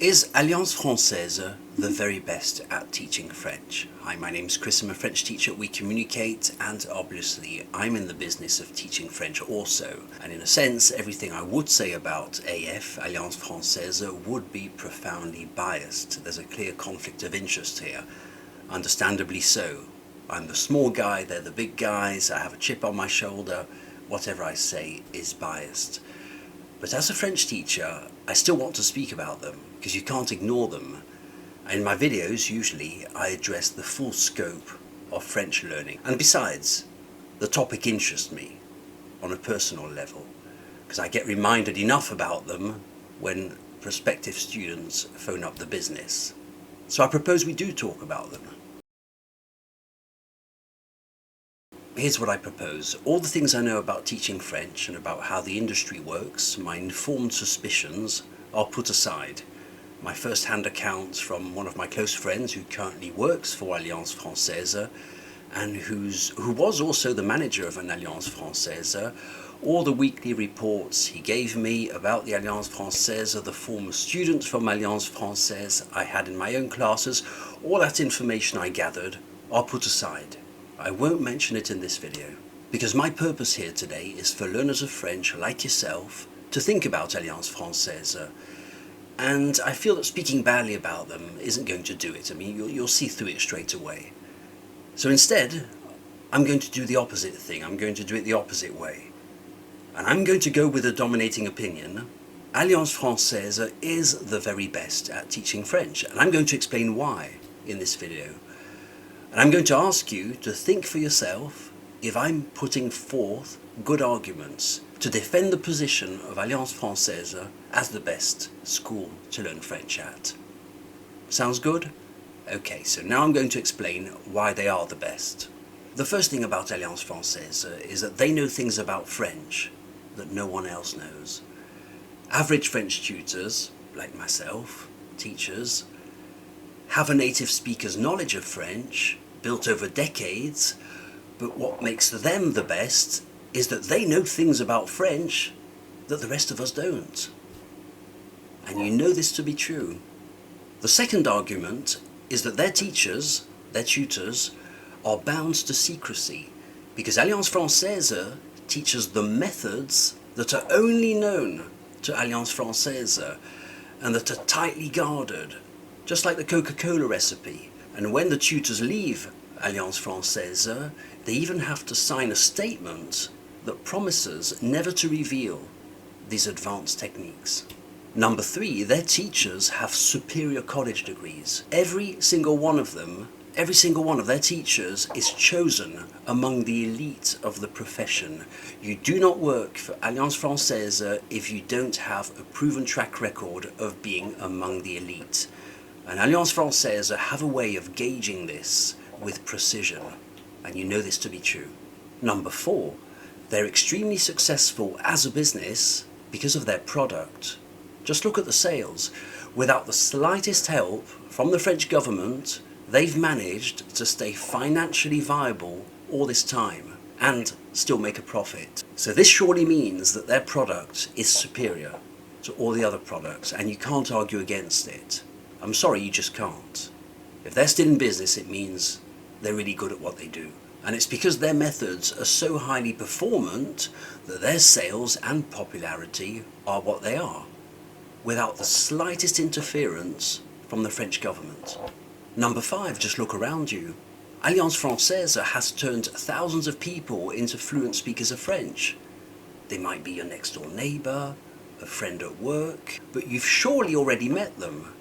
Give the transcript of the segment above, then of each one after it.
Is Alliance Francaise the very best at teaching French? Hi, my name is Chris. I'm a French teacher at OuiCommunicate, and obviously I'm in the business of teaching French also. And in a sense, everything I would say about AF, Alliance Francaise, would be profoundly biased. There's a clear conflict of interest here. Understandably so. I'm the small guy, they're the big guys, I have a chip on my shoulder. Whatever I say is biased. But as a French teacher, I still want to speak about them, because you can't ignore them. In my videos, usually, I address the full scope of French learning. And besides, the topic interests me on a personal level, because I get reminded enough about them when prospective students phone up the business. So I propose we do talk about them. Here's what I propose. All the things I know about teaching French and about how the industry works, my informed suspicions, are put aside. My first-hand account from one of my close friends who currently works for Alliance Francaise and who was also the manager of an Alliance Francaise, all the weekly reports he gave me about the Alliance Francaise, the former students from Alliance Francaise I had in my own classes, all that information I gathered are put aside. I won't mention it in this video, because my purpose here today is for learners of French like yourself to think about Alliance Francaise, and I feel that speaking badly about them isn't going to do it. I mean, you'll see through it straight away. So instead, I'm going to do the opposite thing. I'm going to do it the opposite way. And I'm going to go with a dominating opinion. Alliance Francaise is the very best at teaching French, and I'm going to explain why in this video. And I'm going to ask you to think for yourself if I'm putting forth good arguments to defend the position of Alliance Francaise as the best school to learn French at. Sounds good? Okay, so now I'm going to explain why they are the best. The first thing about Alliance Francaise is that they know things about French that no one else knows. Average French tutors, like myself, teachers, have a native speaker's knowledge of French, built over decades, but what makes them the best is that they know things about French that the rest of us don't. And you know this to be true. The second argument is that their teachers, their tutors, are bound to secrecy, because Alliance Francaise teaches the methods that are only known to Alliance Francaise and that are tightly guarded, just like the Coca-Cola recipe. And when the tutors leave Alliance Francaise, they even have to sign a statement that promises never to reveal these advanced techniques. Number 3, their teachers have superior college degrees. Every single one of their teachers is chosen among the elite of the profession. You do not work for Alliance Francaise if you don't have a proven track record of being among the elite. And Alliance Francaise have a way of gauging this with precision, and you know this to be true. Number 4, they're extremely successful as a business because of their product. Just look at the sales. Without the slightest help from the French government, they've managed to stay financially viable all this time and still make a profit. So this surely means that their product is superior to all the other products, and you can't argue against it. I'm sorry, you just can't. If they're still in business, it means they're really good at what they do. And it's because their methods are so highly performant that their sales and popularity are what they are, without the slightest interference from the French government. Number 5, just look around you. Alliance Francaise has turned thousands of people into fluent speakers of French. They might be your next door neighbor, a friend at work, but you've surely already met them.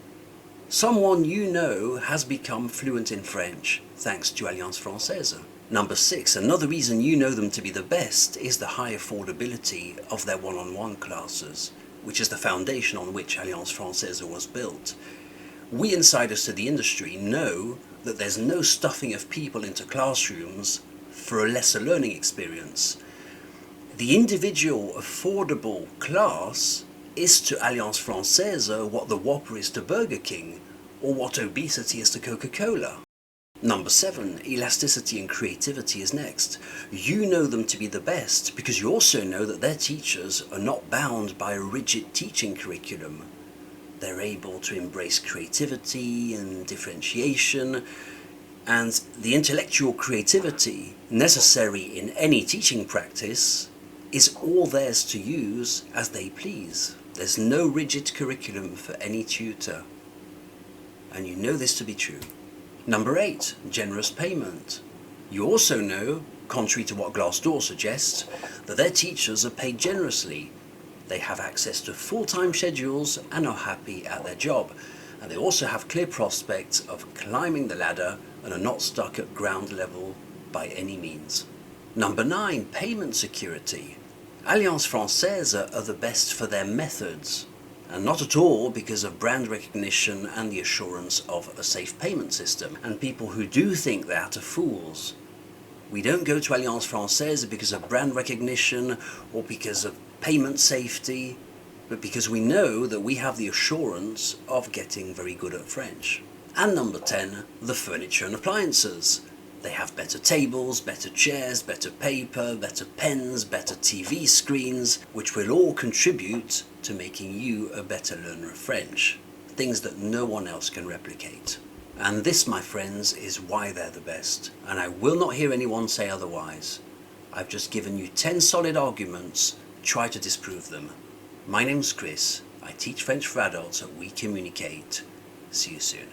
Someone you know has become fluent in French thanks to Alliance Francaise. Number 6, another reason you know them to be the best is the high affordability of their one-on-one classes, which is the foundation on which Alliance Francaise was built. We insiders to the industry know that there's no stuffing of people into classrooms for a lesser learning experience. The individual affordable class is to Alliance Francaise what the Whopper is to Burger King, or what obesity is to Coca-Cola. Number 7, elasticity and creativity is next. You know them to be the best because you also know that their teachers are not bound by a rigid teaching curriculum. They're able to embrace creativity and differentiation, and the intellectual creativity necessary in any teaching practice is all theirs to use as they please. There's no rigid curriculum for any tutor, and you know this to be true. Number 8, generous payment. You also know, contrary to what Glassdoor suggests, that their teachers are paid generously. They have access to full-time schedules and are happy at their job. And they also have clear prospects of climbing the ladder and are not stuck at ground level by any means. Number 9, payment security. Alliance Francaise are the best for their methods, and not at all because of brand recognition and the assurance of a safe payment system. And people who do think that are fools. We don't go to Alliance Francaise because of brand recognition or because of payment safety, but because we know that we have the assurance of getting very good at French. And number 10, the furniture and appliances. They have better tables, better chairs, better paper, better pens, better TV screens, which will all contribute to making you a better learner of French. Things that no one else can replicate. And this, my friends, is why they're the best. And I will not hear anyone say otherwise. I've just given you 10 solid arguments. Try to disprove them. My name's Chris. I teach French for adults at OuiCommunicate. See you soon.